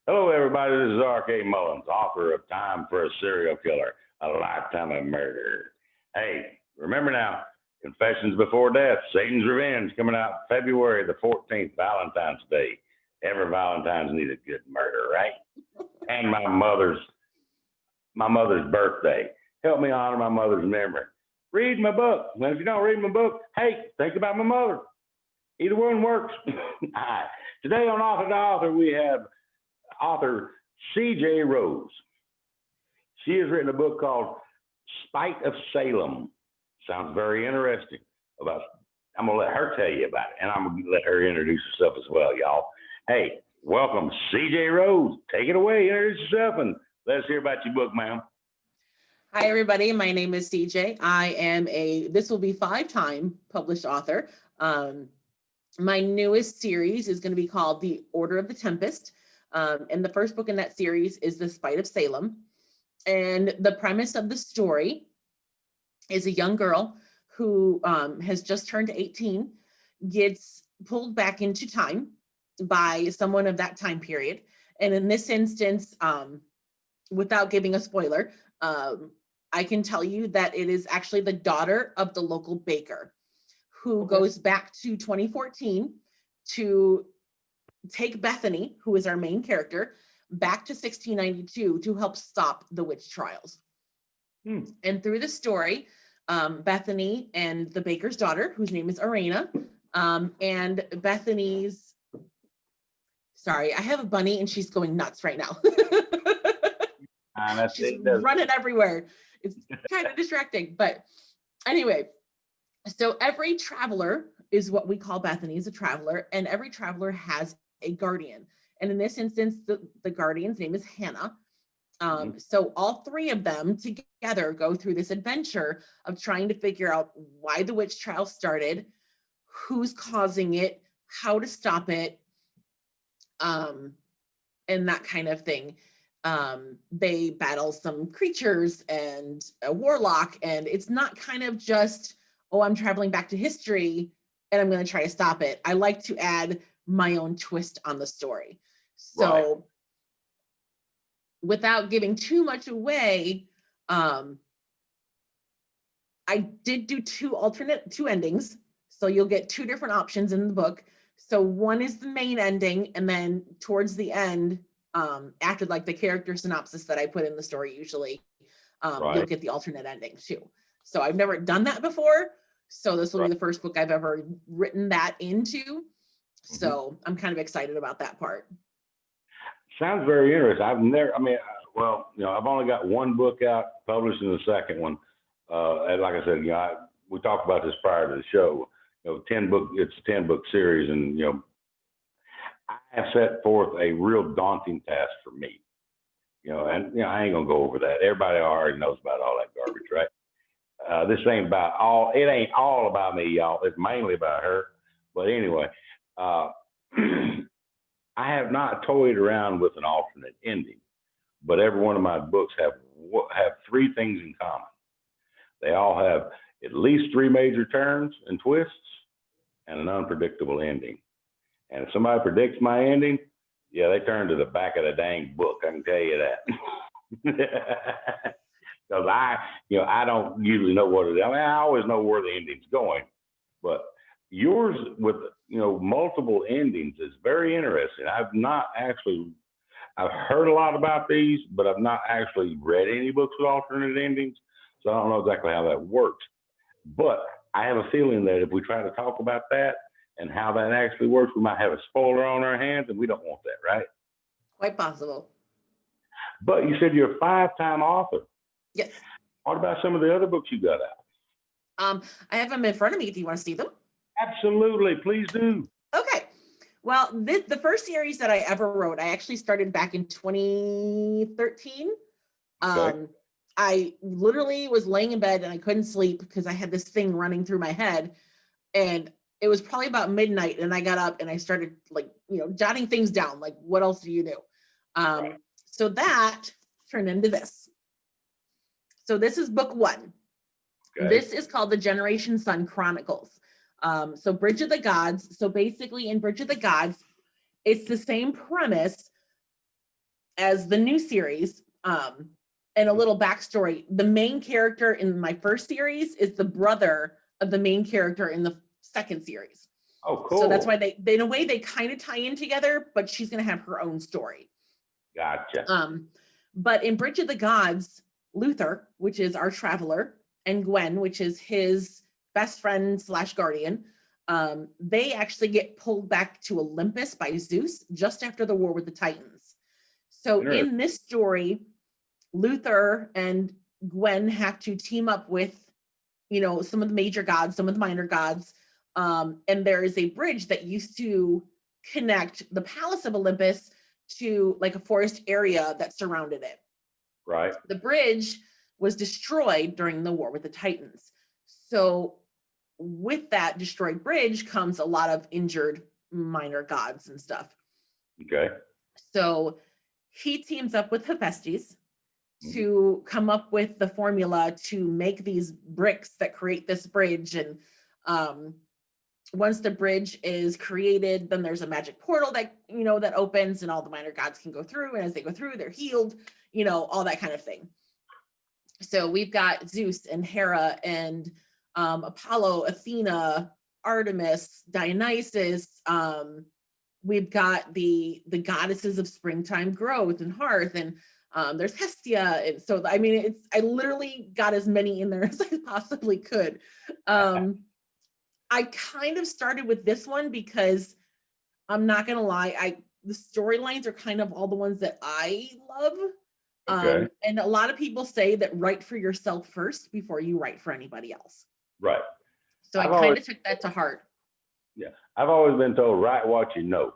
Hello, everybody. This is R.K. Mullins, author of Time for a Serial Killer, A Lifetime of Murder. Hey, remember now, Confessions Before Death, Satan's Revenge, coming out February the 14th, Valentine's Day. Every Valentine's need a good murder, right? And my mother's birthday. Help me honor my mother's memory. Read my book. And if you don't read my book, hey, think about my mother. Either one works. All right. Today on Author to Author, we have author C.J. Rose. She has written a book called Spite of Salem. Sounds very interesting. I'm going to let her tell you about it, and I'm going to let her introduce herself as well, y'all. Hey, welcome, C.J. Rose. Take it away. Introduce yourself, and let us hear about your book, ma'am. Hi, everybody. My name is CJ. This will be 5-time published author. My newest series is going to be called The Order of the Tempest. And the first book in that series is The Spite of Salem. And the premise of the story is a young girl who has just turned 18, gets pulled back into time by someone of that time period. And in this instance, without giving a spoiler, I can tell you that it is actually the daughter of the local baker who goes back to 2014 to take Bethany, who is our main character, back to 1692 to help stop the witch trials. And through the story, Bethany and the baker's daughter, whose name is Arena, and Bethany's, sorry, I have a bunny and she's going nuts right now. She's running everywhere. It's kind of distracting, but anyway, so every traveler is what we call Bethany, is a traveler, and every traveler has a guardian. And in this instance, the guardian's name is Hannah. So all three of them together go through this adventure of trying to figure out why the witch trial started, who's causing it, how to stop it, and that kind of thing. They battle some creatures and a warlock, and it's not kind of just, oh, I'm traveling back to history and I'm going to try to stop it. I like to add my own twist on the story. So without giving too much away, I did do two endings. So you'll get two different options in the book. So one is the main ending, and then towards the end, after like the character synopsis that I put in the story, usually you'll get the alternate ending too. So I've never done that before. So this will be the first book I've ever written that into. So I'm kind of excited about that part. Sounds very interesting. I've only got one book out, publishing the second one. And like I said, we talked about this prior to the show. It's a 10-book series, and I have set forth a real daunting task for me. I ain't gonna go over that. Everybody already knows about all that garbage, right? This ain't it ain't all about me, y'all. It's mainly about her. But anyway, I have not toyed around with an alternate ending, but every one of my books have three things in common. They all have at least three major turns and twists and an unpredictable ending. And if somebody predicts my ending, they turn to the back of the dang book. I can tell you that. Because I don't usually know what it is. I always know where the ending's going, but yours with multiple endings is very interesting. I've heard a lot about these, but I've not actually read any books with alternate endings, so I don't know exactly how that works. But I have a feeling that if we try to talk about that and how that actually works, we might have a spoiler on our hands, and we don't want that, right? Quite possible. But you said you're a 5-time author. Yes. What about some of the other books you got out? I have them in front of me. Do you want to see them? Absolutely. Please do. Okay. Well, the first series that I ever wrote, I actually started back in 2013. Okay. I literally was laying in bed and I couldn't sleep because I had this thing running through my head, and it was probably about midnight, and I got up and I started jotting things down. Like, what else do you do? So that turned into this. So this is book 1. Okay. This is called The Generation Sun Chronicles. So Bridge of the Gods. So basically in Bridge of the Gods, it's the same premise, as the new series, and a little backstory, the main character in my first series is the brother of the main character in the second series. Oh, cool. So that's why they in a way, they kind of tie in together, but she's going to have her own story. Gotcha. But in Bridge of the Gods, Luther, which is our traveler, and Gwen, which is his best friend / guardian, they actually get pulled back to Olympus by Zeus just after the war with the Titans. So in this story, Luther and Gwen have to team up with, some of the major gods, some of the minor gods. And there is a bridge that used to connect the Palace of Olympus to like a forest area that surrounded it. Right. The bridge was destroyed during the war with the Titans. So with that destroyed bridge comes a lot of injured minor gods and stuff. Okay. So he teams up with Hephaestus to come up with the formula to make these bricks that create this bridge. And once the bridge is created, then there's a magic portal that, that opens, and all the minor gods can go through. And as they go through, they're healed, all that kind of thing. So we've got Zeus and Hera and Apollo, Athena, Artemis, Dionysus. We've got the goddesses of springtime growth and hearth, and there's Hestia. And so, I mean, I literally got as many in there as I possibly could. I kind of started with this one because I'm not going to lie, the storylines are kind of all the ones that I love. Okay. And a lot of people say that write for yourself first before you write for anybody else. Right. So I kind of took that to heart. Yeah. I've always been told, write what you know.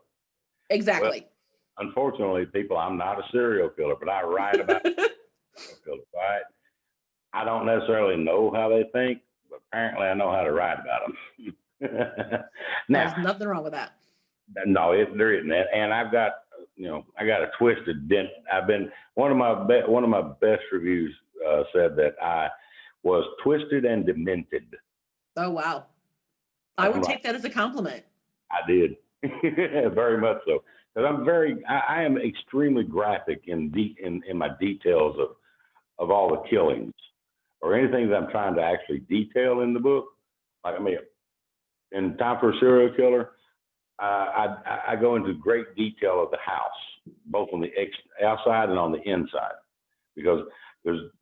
Exactly. Well, unfortunately, people, I'm not a serial killer, but I write about serial killers, right? I don't necessarily know how they think, but apparently I know how to write about them. Now, there's nothing wrong with that. No, there isn't that. And I've got, I got a twisted dent. I've been one of my best reviews said that I was twisted and demented. Oh wow! I would take that as a compliment. I did, very much so, because I am extremely graphic in my details of all the killings or anything that I'm trying to actually detail in the book. Like, I mean, in Time for a Serial Killer, I go into great detail of the house, both on the outside and on the inside, because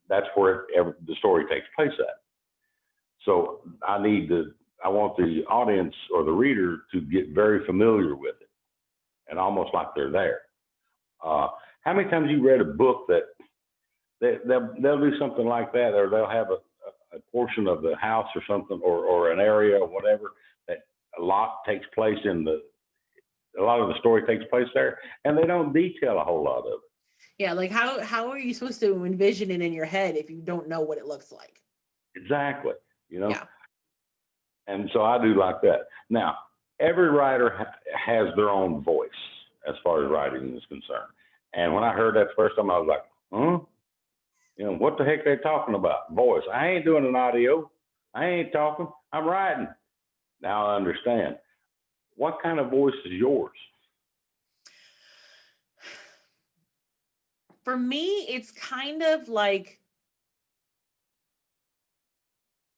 that's where the story takes place at. So I want the audience or the reader to get very familiar with it, and almost like they're there. How many times you read a book that they'll do something like that, or they'll have a portion of the house or something, or an area or whatever, that a lot takes place a lot of the story takes place there, and they don't detail a whole lot of it. Yeah, like how are you supposed to envision it in your head if you don't know what it looks like? Exactly. Yeah. And so I do like that. Now, every writer has their own voice as far as writing is concerned. And when I heard that first time, I was like, huh? What the heck are they talking about? Voice. I ain't doing an audio. I ain't talking. I'm writing. Now I understand. What kind of voice is yours? For me, it's kind of like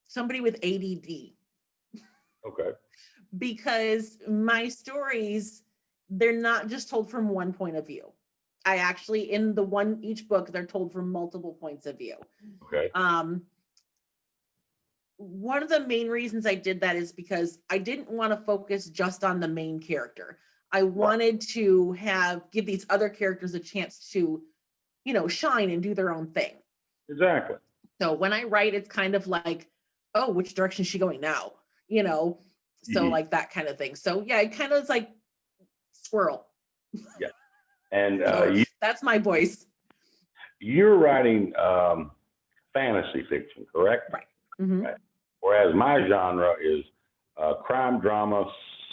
somebody with ADD. Okay. Because my stories, they're not just told from one point of view. I actually, in each book, they're told from multiple points of view. Okay. One of the main reasons I did that is because I didn't want to focus just on the main character. I wanted to give these other characters a chance to, shine and do their own thing. Exactly. So when I write, it's kind of like, oh, which direction is she going now? So like that kind of thing. So yeah, it kind of is like squirrel. Yeah. And that's my voice. You're writing fantasy fiction, correct? Right. Mm-hmm. Right. Whereas my genre is crime, drama,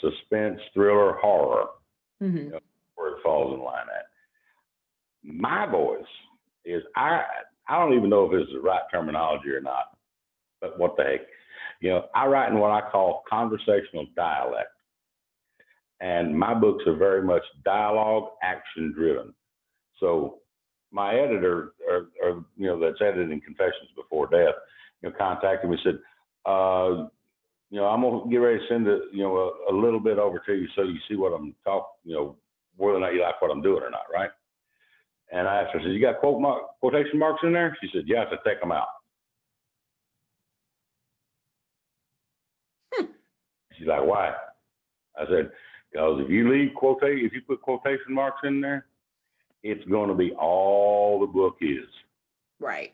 suspense, thriller, horror, where it falls in line at. My voice is, I don't even know if it's the right terminology or not, but what the heck. I write in what I call conversational dialect. And my books are very much dialogue, action driven. So my editor, or that's editing Confessions Before Death, contacted me and said, I'm gonna get ready to send a little bit over to you so you see what I'm talking, whether or not you like what I'm doing or not, right? And I asked her, I said, you got quotation marks in there? She said, yeah. I said, take them out. She's like, why? I said, because if you put quotation marks in there, it's going to be all the book is. Right.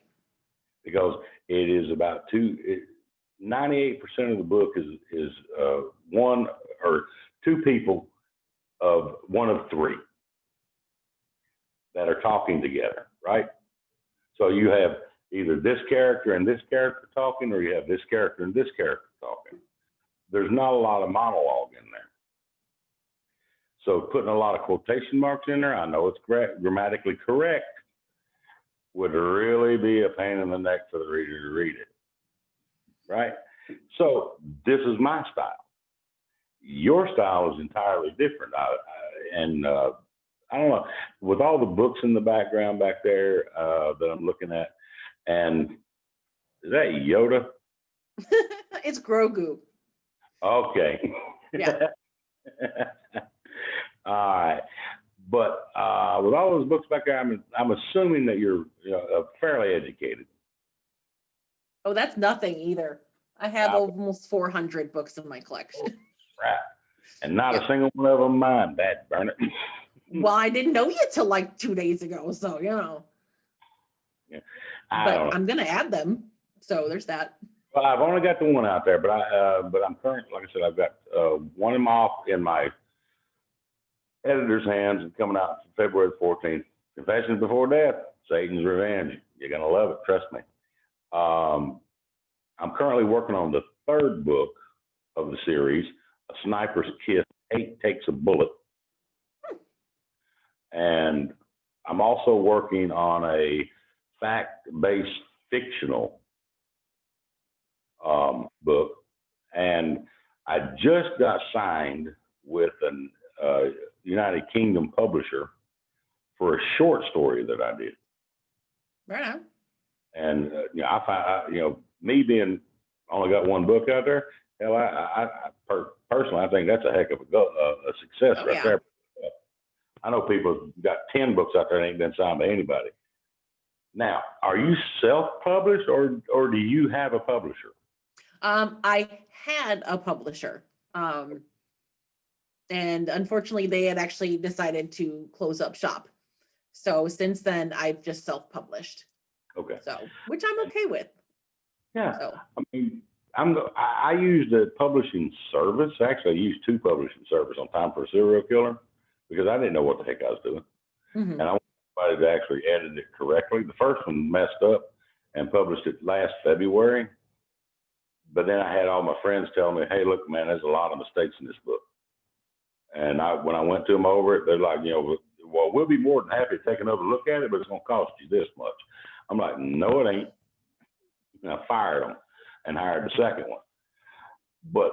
Because it is about 98% of the book is one or two people of one of three that are talking together, right? So you have either this character and this character talking, or you have this character and this character talking. There's not a lot of monologue in there. So putting a lot of quotation marks in there, I know it's grammatically correct, would really be a pain in the neck for the reader to read it, right? So this is my style. Your style is entirely different. I don't know, with all the books in the background back there that I'm looking at, and is that Yoda? It's Grogu. Okay. Yeah. All right. But with all those books back there, I'm assuming that you're fairly educated. Oh, that's nothing either. I have almost 400 books in my collection. Right. And not a single one of them mine, bad burn it. Well, I didn't know you till like 2 days ago, so Yeah. But I'm gonna add them. So there's that. Well, I've only got the one out there, but I'm current. Like I said, I've got one in my editor's hands, and coming out February 14th. Confessions Before Death, Satan's Revenge. You're gonna love it, trust me. I'm currently working on the third book of the series, A Sniper's Kiss. Hate Takes a Bullet. And I'm also working on a fact-based fictional book, and I just got signed with an United Kingdom publisher for a short story that I did. Right on. And I find, me being only got one book out there, hell, personally, I think that's a heck of a success there. I know people have got 10 books out there that ain't been signed by anybody. Now, are you self-published or do you have a publisher? I had a publisher. And unfortunately, they had actually decided to close up shop. So since then, I've just self-published. Okay. So, which I'm okay with. Yeah. So. I mean, I used a publishing service. Actually, I used two publishing services on Time for a Serial Killer because I didn't know what the heck I was doing. Mm-hmm. And I wanted somebody to actually edit it correctly. The first one messed up and published it last February. But then I had all my friends tell me, hey, look, man, there's a lot of mistakes in this book. And when I went to them over it, they're like, well, we'll be more than happy to take another look at it, but it's going to cost you this much. I'm like, no, it ain't. And I fired them and hired the second one. But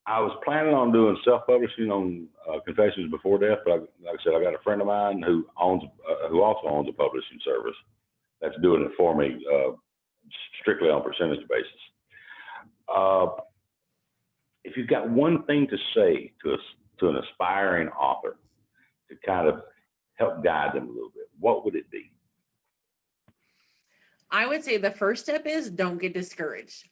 I was planning on doing self-publishing on Confessions Before Death, but like I said, I got a friend of mine who also owns a publishing service that's doing it for me strictly on percentage basis. If you've got one thing to say to an aspiring author to kind of help guide them a little bit, what would it be? I would say the first step is don't get discouraged.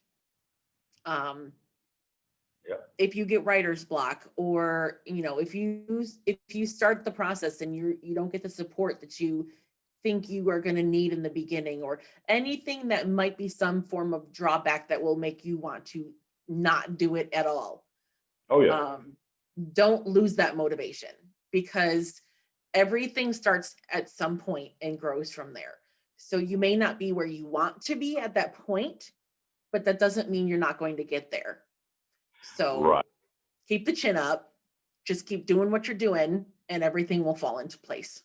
If you get writer's block, or if you start the process and you don't get the support that you think you are going to need in the beginning, or anything that might be some form of drawback that will make you want to not do it at all. Oh yeah. Don't lose that motivation, because everything starts at some point and grows from there. So you may not be where you want to be at that point, but that doesn't mean you're not going to get there. So Keep the chin up, just keep doing what you're doing, and everything will fall into place.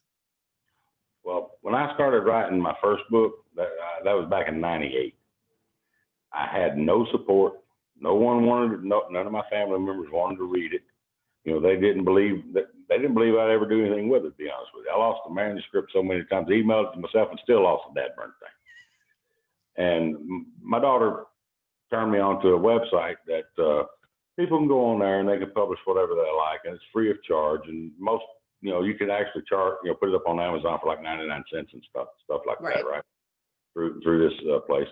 Well, when I started writing my first book, that was back in '98. I had no support. No one none of my family members wanted to read it. They didn't believe that they didn't believe I'd ever do anything with it, to be honest with you. I lost the manuscript so many times, emailed it to myself, and still lost the dad burn thing. And my daughter turned me on to a website that people can go on there and they can publish whatever they like, and it's free of charge. And most, you can actually charge, put it up on Amazon for like 99 cents and stuff like that, right? Through this place.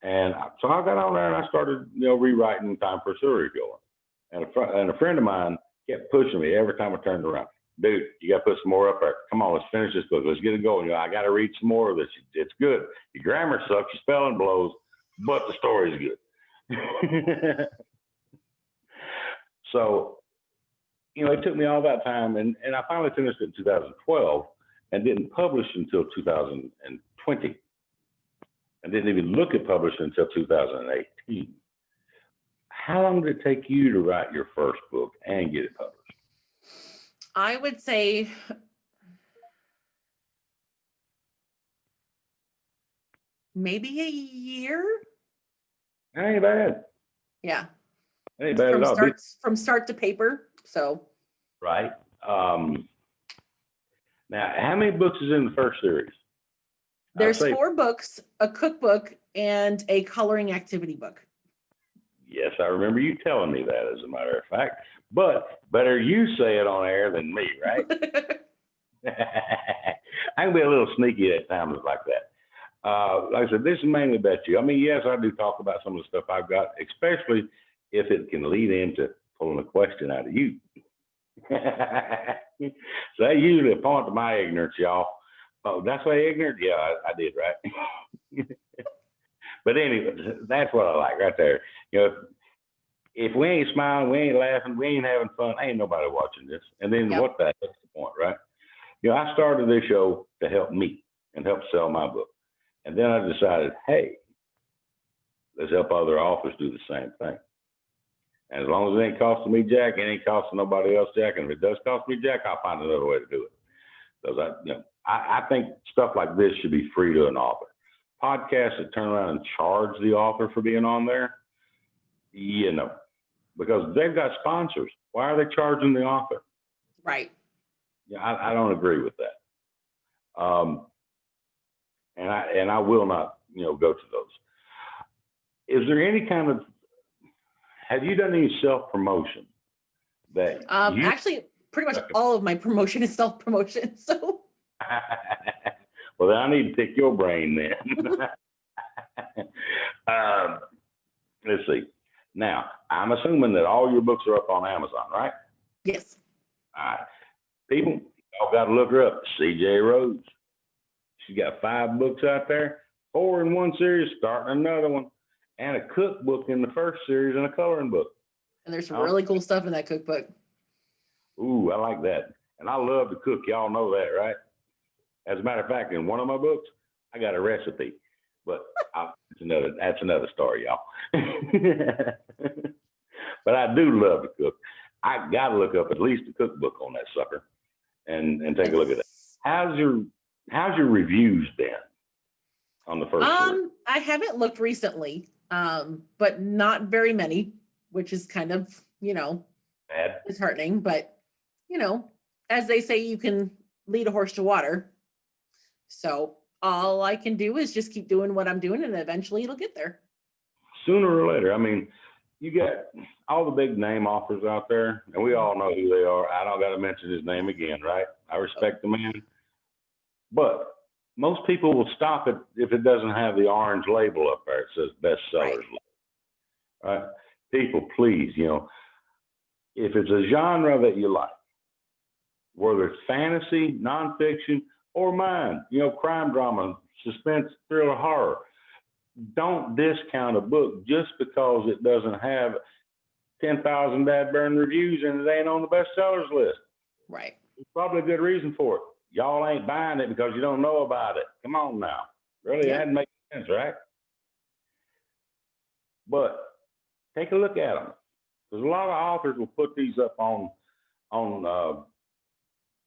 And so I got on there and I started, rewriting Time for a Serial Killer. And a friend of mine kept pushing me every time I turned around. Dude, you got to put some more up there. Come on, let's finish this book. Let's get it going. I got to read some more of this. It's good. Your grammar sucks, your spelling blows, but the story's good. So, it took me all that time, and I finally finished it in 2012 and didn't publish until 2020. I didn't even look at publishing until 2018. How long did it take you to write your first book and get it published? I would say maybe a year. That ain't bad. Yeah. That ain't bad at all. From start to paper. So. Right. Now, how many books is in the first series? There's 4 books, a cookbook, and a coloring activity book. Yes, I remember you telling me that, as a matter of fact. But better you say it on air than me, right? I can be a little sneaky at times like that. Like I said, this is mainly about you. I mean, yes, I do talk about some of the stuff I've got, especially if it can lead into pulling a question out of you. So that usually a point to my ignorance, y'all. Oh, that's why ignorant? Yeah, I did, right? But anyway, that's what I like right there. If we ain't smiling, we ain't laughing, we ain't having fun, ain't nobody watching this. And then what the heck's the point, right? I started this show to help me and help sell my book. And then I decided, hey, let's help other authors do the same thing. And as long as it ain't costing me jack, it ain't costing nobody else jack. And if it does cost me jack, I'll find another way to do it. Because I think stuff like this should be free to an author. Podcasts that turn around and charge the author for being on there, because they've got sponsors. Why are they charging the author? Right. Yeah, I don't agree with that. And I will not, go to those. Is there any kind of, have you done any self-promotion that actually pretty much all of my promotion is self-promotion, so. Well, then I need to pick your brain then. Let's see. Now, I'm assuming that all your books are up on Amazon, right? Yes. All right. People, y'all got to look her up. CJ Rose. She's got 5 books out there, 4 in one series, starting another one, and a cookbook in the first series and a coloring book. And there's some really cool stuff in that cookbook. Ooh, I like that. And I love to cook. Y'all know that, right? As a matter of fact, in one of my books, I got a recipe, but that's another story, y'all. But I do love to cook. I got to look up at least a cookbook on that sucker and take a look at it. How's your reviews been on the first series? I haven't looked recently, but not very many, which is kind of, Bad. disheartening, but as they say, you can lead a horse to water. So all I can do is just keep doing what I'm doing, and eventually it'll get there. Sooner or later. I mean, you got all the big name authors out there, and we all know who they are. I don't got to mention his name again, right? I respect the man. But most people will stop it if it doesn't have the orange label up there. It says bestsellers. Right? People, please, if it's a genre that you like, whether it's fantasy, nonfiction, or mine, crime drama, suspense, thriller, horror, don't discount a book just because it doesn't have 10,000 bad burn reviews and it ain't on the bestsellers list. Right. There's probably a good reason for it. Y'all ain't buying it because you don't know about it. Come on now. Really, that makes sense, right? But take a look at them. Because a lot of authors will put these up on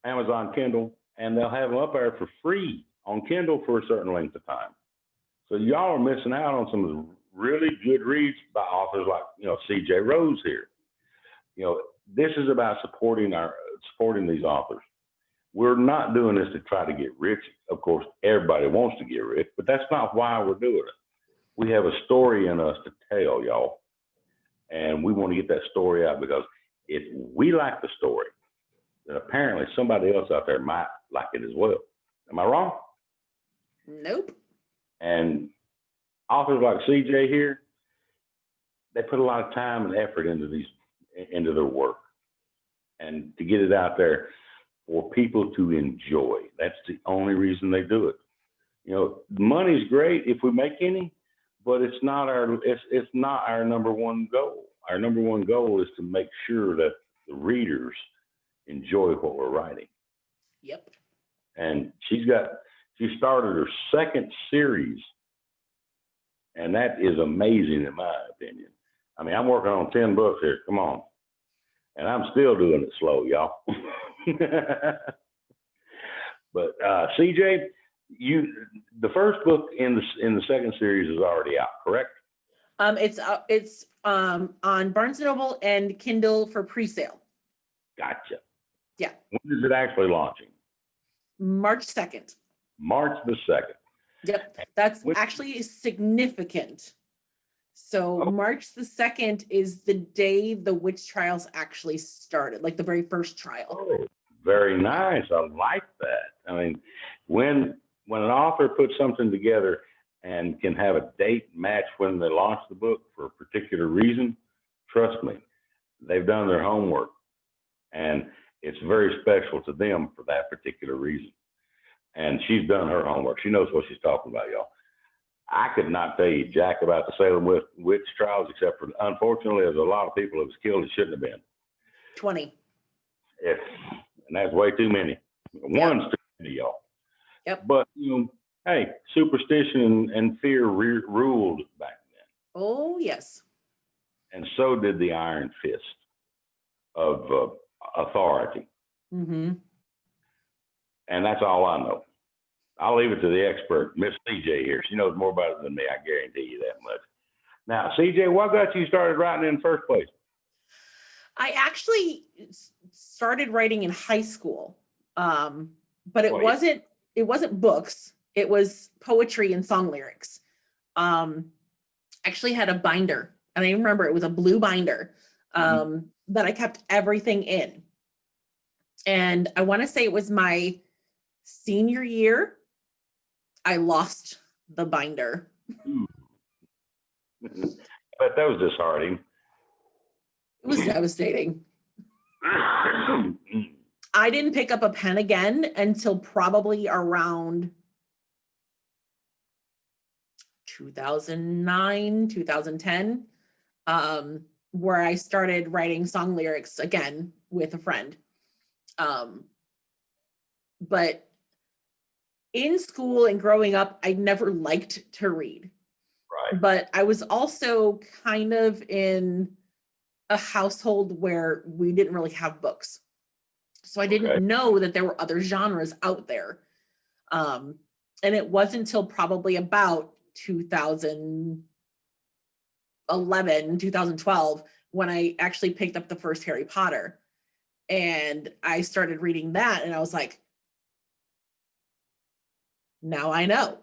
Amazon Kindle, and they'll have them up there for free on Kindle for a certain length of time. So y'all are missing out on some of the really good reads by authors like, CJ Rose here. This is about supporting supporting these authors. We're not doing this to try to get rich. Of course, everybody wants to get rich, but that's not why we're doing it. We have a story in us to tell, y'all. And we want to get that story out because if we like the story, then apparently somebody else out there might like it as well. Am I wrong? Nope. And authors like CJ here, they put a lot of time and effort into their work and to get it out there for people to enjoy. That's the only reason they do it. You know, money's great if we make any, but it's not our number one goal. Our number one goal is to make sure that the readers enjoy what we're writing. Yep. And she started her second series, and that is amazing in my opinion. I mean, I'm working on 10 books here. Come on. And I'm still doing it slow, y'all. But CJ, the first book in the second series is already out, correct? It's on Barnes & Noble and Kindle for pre-sale. Gotcha. Yeah. When is it actually launching? March 2nd. March the 2nd. Yep. That's actually significant. So March the 2nd is the day the witch trials actually started, like the very first trial. Oh, very nice. I like that. I mean, when an author puts something together and can have a date match when they launch the book for a particular reason, trust me, they've done their homework. And it's very special to them for that particular reason. And she's done her homework. She knows what she's talking about, y'all. I could not tell you jack about the Salem witch trials, except for, unfortunately, there's a lot of people that was killed that shouldn't have been. 20. Yes, and that's way too many. One's too many, y'all. Yep. But, you know, hey, superstition and fear ruled back then. Oh, yes. And so did the iron fist of authority. Mm-hmm. And that's all I know. I'll leave it to the expert, Miss CJ here. She knows more about it than me. I guarantee you that much. Now, CJ, what got you started writing in the first place? I actually started writing in high school, but it wasn't books. It was poetry and song lyrics. Actually had a binder, and I remember it was a blue binder that I kept everything in. And I want to say it was my senior year, I lost the binder. But that was disheartening. It was devastating. I didn't pick up a pen again until probably around 2009, 2010, where I started writing song lyrics again with a friend. But in school and growing up, I never liked to read. Right. But I was also kind of in a household where we didn't really have books. So I didn't know that there were other genres out there. And it wasn't until probably about 2011, 2012, when I actually picked up the first Harry Potter. And I started reading that, and I was like, now I know.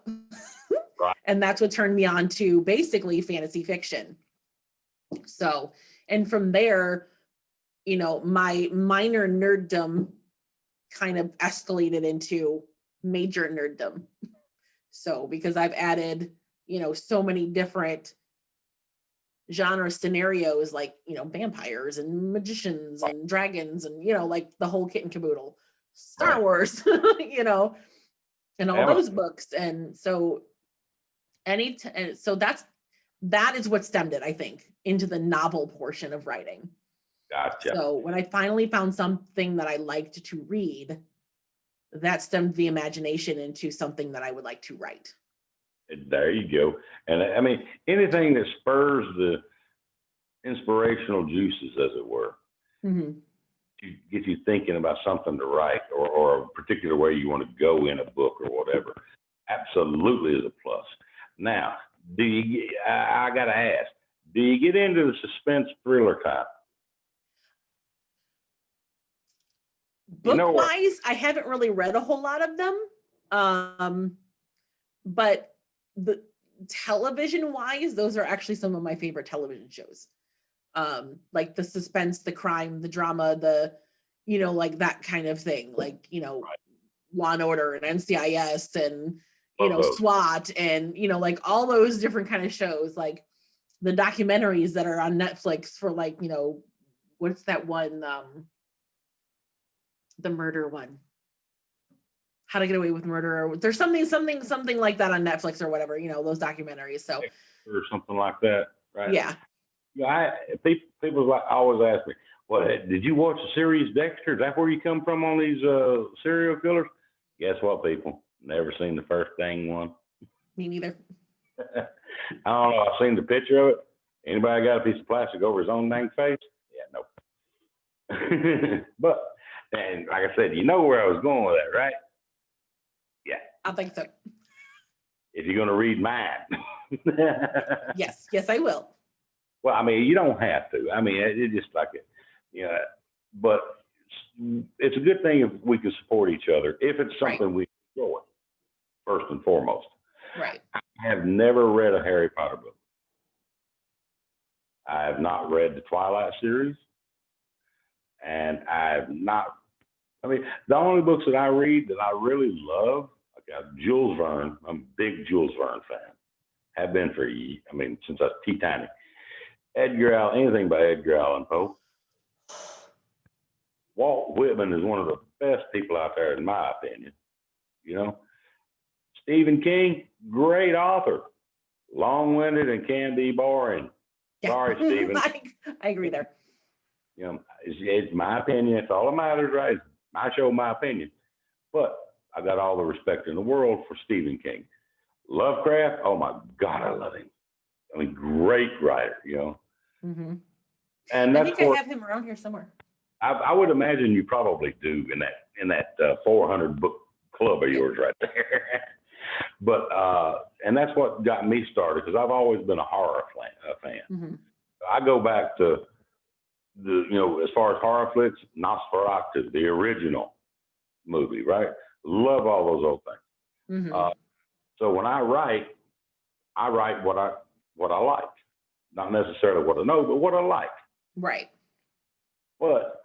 Right. And that's what turned me on to basically fantasy fiction. So, and from there, you know, my minor nerddom kind of escalated into major nerddom. So, because I've added, you know, so many different genre scenarios, like, you know, vampires and magicians and dragons and, you know, like the whole kit and caboodle, Star Wars, you know, and all those books. And so so that is what stemmed it, I think, into the novel portion of writing. Gotcha. So when I finally found something that I liked to read, that stemmed the imagination into something that I would like to write. There you go. And I mean, anything that spurs the inspirational juices, as it were, to get you thinking about something to write or a particular way you want to go in a book or whatever, absolutely is a plus. Now, I got to ask, do you get into the suspense thriller type? You know what? Book-wise, I haven't really read a whole lot of them. But the television-wise, those are actually some of my favorite television shows. Like the suspense, the crime, the drama, like that kind of thing. Like, Right. Law and Order and NCIS and, Love those. SWAT and, like all those different kind of shows, like the documentaries that are on Netflix for like, what's that one? The murder one. How to Get Away with Murder. Or there's something like that on Netflix or whatever, those documentaries. So Or something like that, right? yeah. Yeah, people always ask me, "Well, did you watch the series Dexter? Is that where you come from on these serial killers?" Guess what, people? Never seen the first dang one. Me neither. I don't know. I've seen the picture of it. Anybody got a piece of plastic over his own dang face? Yeah, no. But, and like I said, you know where I was going with that, right? Yeah. I think so. If you're going to read mine. Yes, I will. Well, I mean, you don't have to. I mean, it's just like it, but it's a good thing if we can support each other, if it's something we enjoy, first and foremost. Right. I have never read a Harry Potter book. I have not read the Twilight series. And the only books that I read that I really love, like Jules Verne. I'm a big Jules Verne fan. Have been since I was teeny. Edgar Allan, anything by Edgar Allan Poe. Walt Whitman is one of the best people out there, in my opinion. Stephen King, great author. Long-winded and can be boring. Yeah. Sorry, Stephen. I agree there. It's my opinion. That's all that matters, right? It's my show, my opinion. But I got all the respect in the world for Stephen King. Lovecraft, oh my God, I love him. I mean, great writer, Mm-hmm. And I think I have him around here somewhere. I would imagine you probably do in that 400 book club of yours right there. But and that's what got me started, because I've always been a horror fan. Mm-hmm. I go back to as far as horror flicks, Nosferatu, the original movie, right? Love all those old things. Mm-hmm. So when I write what I like, not necessarily what I know, but what I like. Right. But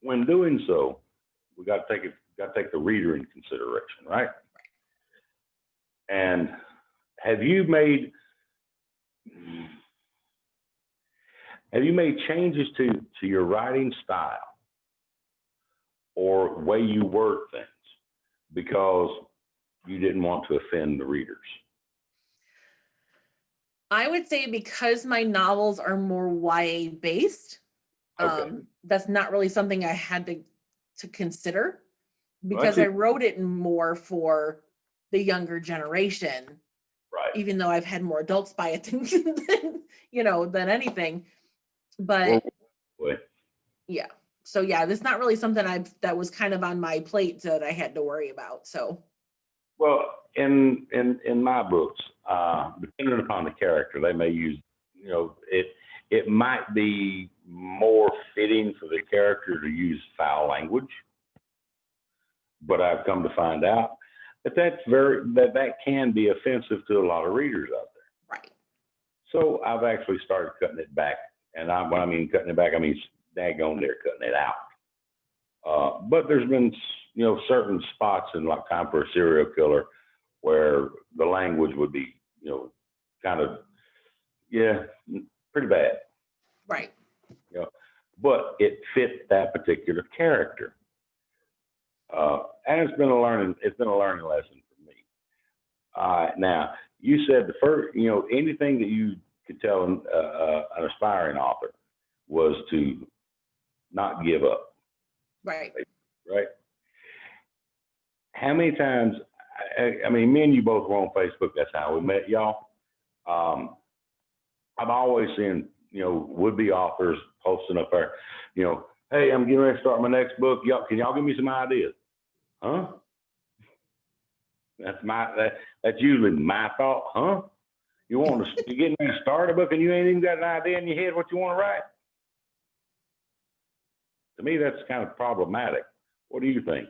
when doing so, we got to take the reader in consideration, right? And have you made changes to your writing style or way you word things because you didn't want to offend the readers? I would say because my novels are more YA based, Okay. that's not really something I had to consider, because I wrote it more for the younger generation, right? Even though I've had more adults buy it than anything. But yeah, so yeah, that's not really something that was kind of on my plate that I had to worry about. So, well, in my books, depending upon the character, they may use, it might be more fitting for the character to use foul language, but I've come to find out that that can be offensive to a lot of readers out there. Right. So I've actually started cutting it back, and when I mean cutting it back, I mean daggone near cutting it out. But there's been certain spots in like Time for a Serial Killer where the language would be kind of pretty bad. Right. But it fit that particular character. And it's been a learning lesson for me. Now, you said the first, anything that you could tell an aspiring author was to not give up. Right. Right. How many times? I mean, me and you both were on Facebook. That's how we met, y'all. I've always seen, would-be authors posting up there, hey, I'm getting ready to start my next book. Can y'all give me some ideas? Huh? That's usually my thought. Huh? You're getting ready to start a book and you ain't even got an idea in your head what you want to write? To me, that's kind of problematic. What do you think?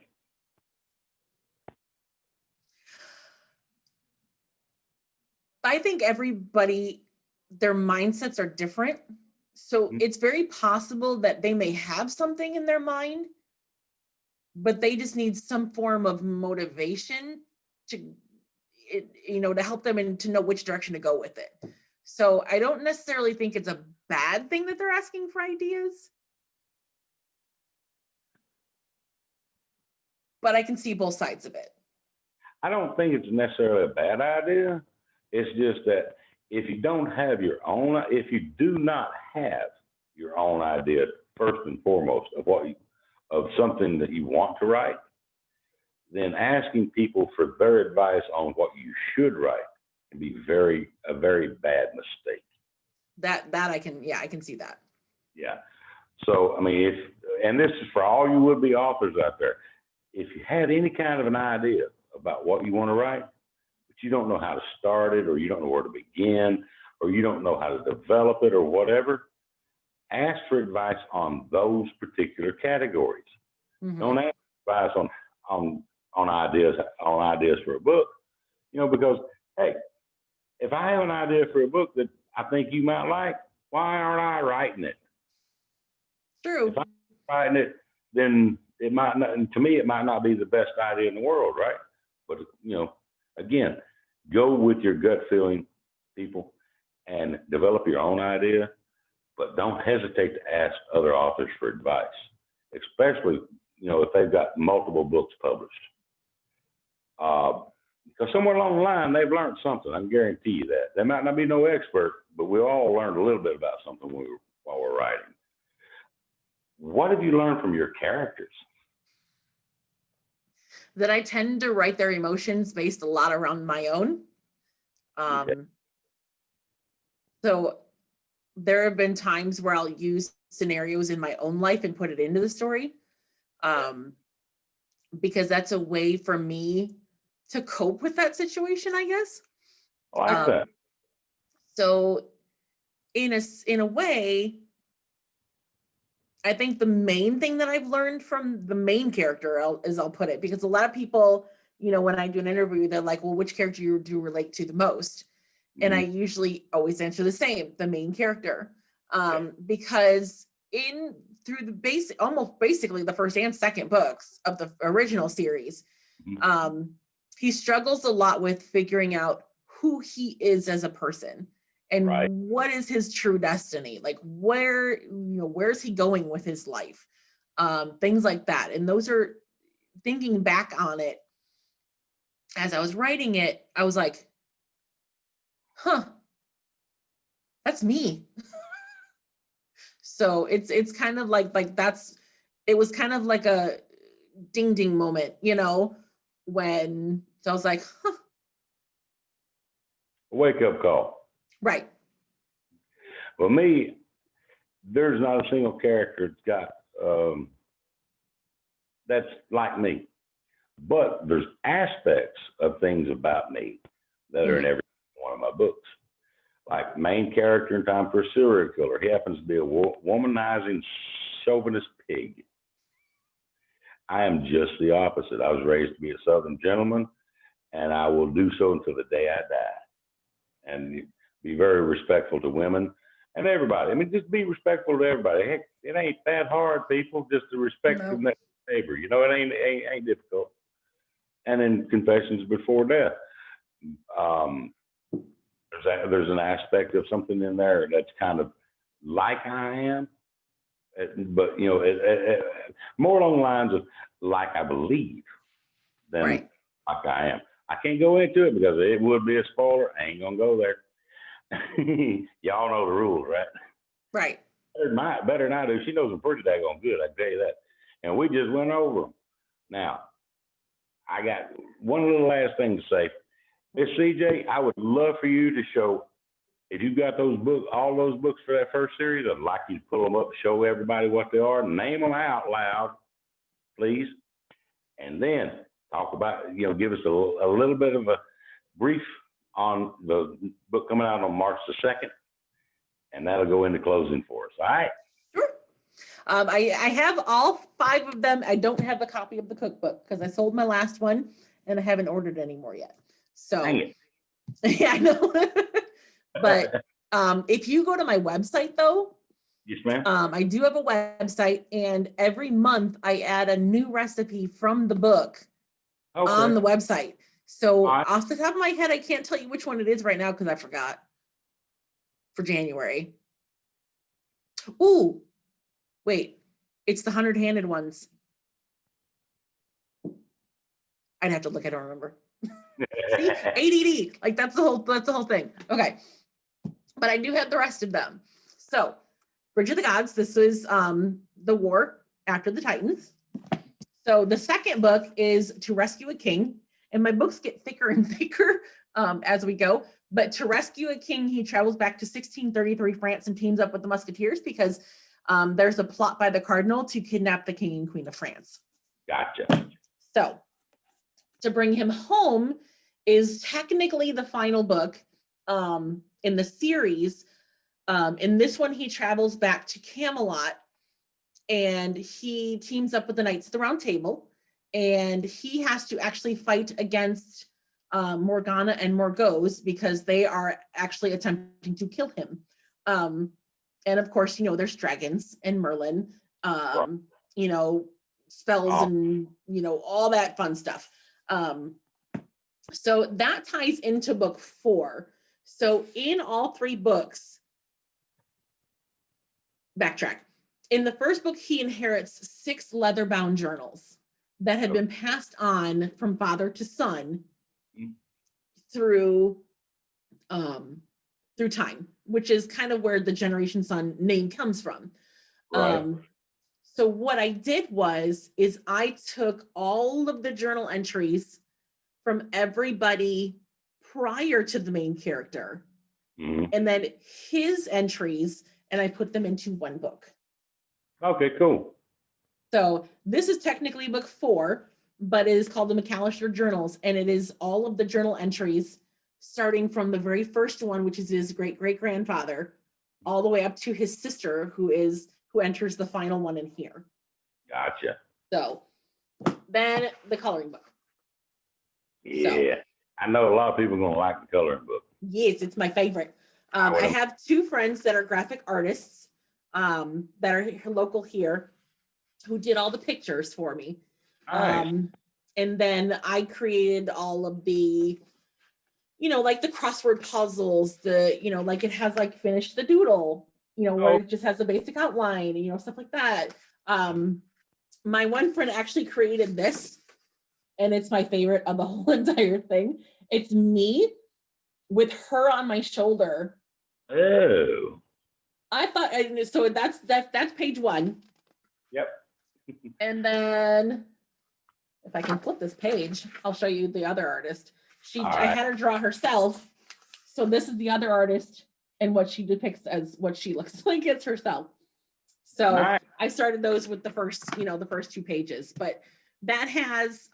I think everybody, their mindsets are different. So it's very possible that they may have something in their mind, but they just need some form of motivation to, to help them and to know which direction to go with it. So I don't necessarily think it's a bad thing that they're asking for ideas, but I can see both sides of it. I don't think it's necessarily a bad idea. It's just that if you don't have your own, if you do not have your own idea, first and foremost, of something that you want to write, then asking people for their advice on what you should write can be a very bad mistake. That I can see that. Yeah. So, I mean, and this is for all you would-be authors out there, if you had any kind of an idea about what you want to write, but you don't know how to start it, or you don't know where to begin, or you don't know how to develop it, or whatever, ask for advice on those particular categories. Mm-hmm. Don't ask advice on ideas for a book, because, hey, if I have an idea for a book that I think you might like, why aren't I writing it? True. If I'm writing it, then it might not, and to me, it might not be the best idea in the world, right? But, again, go with your gut feeling, people, and develop your own idea, but don't hesitate to ask other authors for advice, especially, if they've got multiple books published. Because somewhere along the line, they've learned something. I can guarantee you that. They might not be no expert, but we all learned a little bit about something while we're writing. What have you learned from your characters? That I tend to write their emotions based a lot around my own. Okay. So there have been times where I'll use scenarios in my own life and put it into the story, because that's a way for me to cope with that situation, I guess. I like that. So in a way, I think the main thing that I've learned from the main character, I'll put it, because a lot of people, when I do an interview, they're like, well, which character do you relate to the most? Mm-hmm. And I usually always answer the same, the main character, because almost basically the first and second books of the original series, mm-hmm. He struggles a lot with figuring out who he is as a person. And right. What is his true destiny? Like where's he going with his life? Things like that. And those are, thinking back on it, as I was writing it, I was like, that's me. So it's kind of like it was kind of like a ding ding moment, when, so I was like, Wake up call. Right. Well, me, there's not a single character that's like me, but there's aspects of things about me that are in every one of my books. Like main character in Time for a Serial Killer, he happens to be a womanizing chauvinist pig. I am just the opposite. I was raised to be a Southern gentleman, and I will do so until the day I die. And be very respectful to women and everybody. I mean, just be respectful to everybody. Heck, it ain't that hard, people. Just to respect your neighbor. It ain't difficult. And then Confessions Before Death. There's an aspect of something in there that's kind of like I am, but more along the lines of like I believe than right. Like I am. I can't go into it because it would be a spoiler. I ain't gonna go there. Y'all know the rules, right? Right. Better than I do. She knows them pretty daggone good, I can tell you that. And we just went over them. Now, I got one little last thing to say. Miss CJ, I would love for you to show, if you've got those books, all those books for that first series, I'd like you to pull them up, show everybody what they are, name them out loud, please. And then talk about, give us a little bit of a brief on the book coming out on March the 2nd, and that'll go into closing for us. All right? Sure. I have all 5 of them. I don't have a copy of the cookbook because I sold my last one and I haven't ordered any more yet. So, Dang it. yeah, I know. But if you go to my website though, Yes, ma'am. I do have a website, and every month I add a new recipe from the book on the website. So off the top of my head, I can't tell you which one it is right now because I forgot for January. Ooh, wait, it's the 100-handed ones. I'd have to look, I don't remember. See, ADD, like that's the whole thing. Okay, but I do have the rest of them. So Bridge of the Gods, this is the war after the Titans. So the second book is To Rescue a King, and my books get thicker and thicker as we go. But To Rescue a King, he travels back to 1633 France and teams up with the Musketeers because there's a plot by the Cardinal to kidnap the King and Queen of France. Gotcha. So To Bring Him Home is technically the final book in the series. In this one, he travels back to Camelot and he teams up with the Knights of the Round Table, and he has to actually fight against Morgana and Morgause because they are actually attempting to kill him. And of course, you know, there's dragons and Merlin, you know, spells and, you know, all that fun stuff. So that ties into book 4. So in all 3 books, backtrack. In the first book, he inherits 6 leather-bound journals that had been passed on from father to son through time, which is kind of where the Generation Son name comes from. Right. So what I did is I took all of the journal entries from everybody prior to the main character, and then his entries, and I put them into one book. Okay, cool. So this is technically book 4, but it is called the McAllister Journals, and it is all of the journal entries starting from the very first one, which is his great-great-grandfather, all the way up to his sister, who enters the final one in here. Gotcha. So then the coloring book. Yeah. So, I know a lot of people are going to like the coloring book. Yes, it's my favorite. I have 2 friends that are graphic artists that are local here who did all the pictures for me. Nice. And then I created all of the, you know, like the crossword puzzles, you know, like it has like Finish the Doodle, you know, where it just has a basic outline, you know, stuff like that. My one friend actually created this, and it's my favorite of the whole entire thing. It's me with her on my shoulder. Oh. I thought, so that's page 1. Yep. And then if I can flip this page, I'll show you the other artist. I had her draw herself. So this is the other artist and what she depicts as what she looks like as herself. So nice. I started those with the first 2 pages, but that has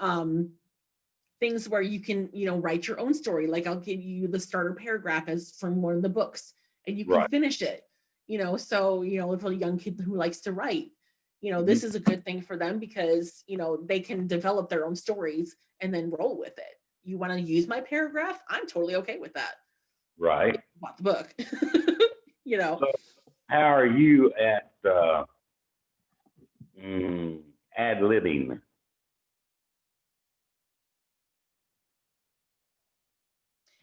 things where you can, you know, write your own story. Like I'll give you the starter paragraph as from one of the books and you can finish it, you know, so, you know, if a young kid who likes to write, you know, this is a good thing for them because, you know, they can develop their own stories and then roll with it. You want to use my paragraph? I'm totally okay with that. Right. I bought the book, you know. So how are you at ad-libbing?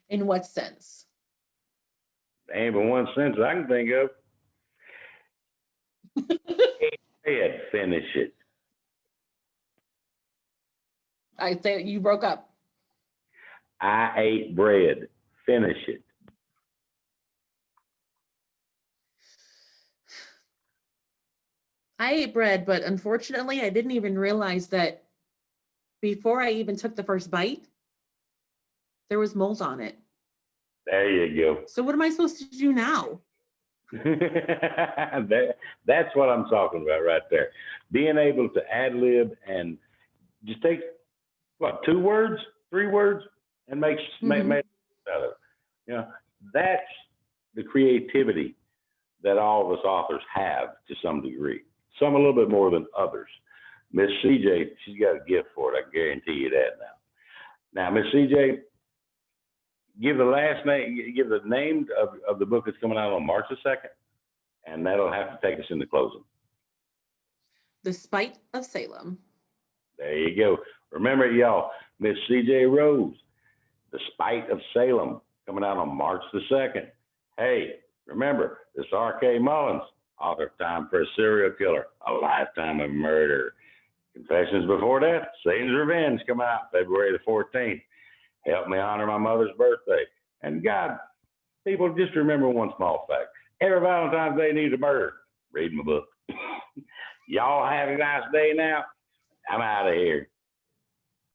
In what sense? Ain't but one sense I can think of. Finish it. I say you broke up. I ate bread. Finish it. I ate bread, but unfortunately, I didn't even realize that before I even took the first bite, there was mold on it. There you go. So what am I supposed to do now? That's what I'm talking about right there. Being able to ad-lib and just take, 2 words, 3 words, and make it better. You know, that's the creativity that all of us authors have to some degree. some a little bit more than others. Miss CJ, she's got a gift for it. I guarantee you that now. Now, Miss CJ, give the last name, give the name of the book that's coming out on March the 2nd, and that'll have to take us into closing. The Spite of Salem. There you go. Remember, y'all, Miss CJ Rose, The Spite of Salem, coming out on March the 2nd. Hey, remember, this R.K. Mullins, author of Time for a Serial Killer, A Lifetime of Murder. Confessions Before Death, Satan's Revenge, coming out February the 14th. Help me honor my mother's birthday. And God, people, just remember one small fact. Every Valentine's Day needs a murder. Read my book. Y'all have a nice day now. I'm out of here.